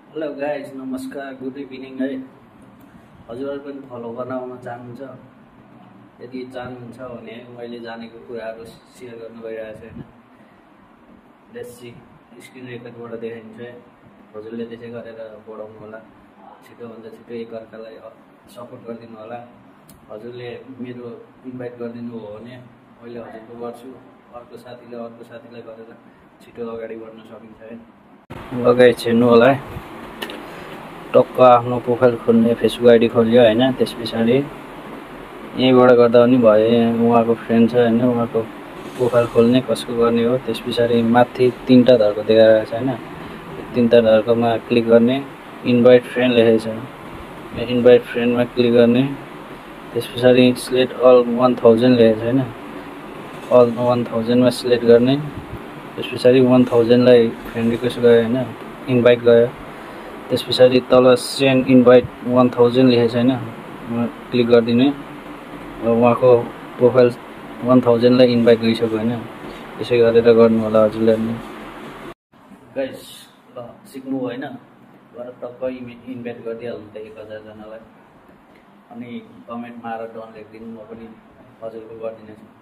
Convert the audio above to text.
Hello guys, नमस्कार, good evening है। हजुरहरू पनि फलो गर्न आउन चाहनुहुन्छ? यदि चाहनुहुन्छ भने मैले जानेको कुराहरू सेयर गर्नु गइरहेको छु होइन। लेट्स सी, स्क्रिन रेकर्डबाट देखाइन्छ है। हजुरले त्यसै गरेर बढाउनु होला, छिटोभन्दा छिटो एकअर्कालाई सपोर्ट गरिदिनु होला। हजुरले मेरो इन्भाइट गरिदिनु हो भने मैले हजुरको गर्छु, अर्को साथीलाई गरेर छिटो अगाडि बढ्न सकिन्छ है। लगाइ हेर्नु होला है। टक्क आफ्नो प्रोफाइल खोल्ने, फेसबुक आइडी खोल्यो होइन। त्यस पछाडि यहीँबाट गर्दा पनि भयो। उहाँको फ्रेन्ड छ होइन, उहाँको प्रोफाइल खोल्ने, कसको गर्ने हो। त्यस पछाडि माथि 3टा धर्को देखाइरहेको छ होइन। 3टा धर्कोमा क्लिक गर्ने, इन्भाइट फ्रेन्ड लेखेको छ। इन्भाइट फ्रेन्डमा क्लिक गर्ने। त्यस पछाडि सिलेक्ट अल 1000 लेखेको छ होइन। अल 1000मा सिलेक्ट गर्ने। त्यस पछाडि 1000लाई फ्रेन्ड रिक्वेस्ट गयो होइन, इन्भाइट गयो। त्यस पछाडि तल सेन्ड इन्भाइट 1000 लेखेको छ होइन, क्लिक गरिदिने। उहाँको प्रोफाइल 1000लाई इन्भाइट गइसक्यो होइन। त्यसै गरेर गर्नु होला हजुरले पनि। गाइस ल सिक्नु होइन, गएर टक्क इन्भाइट गरिदिइहाल्नु त 1000 जनालाई। अनि कमेन्टमा आएर डन लेखिदिनु, म पनि हजुरको गरिदिनेछु।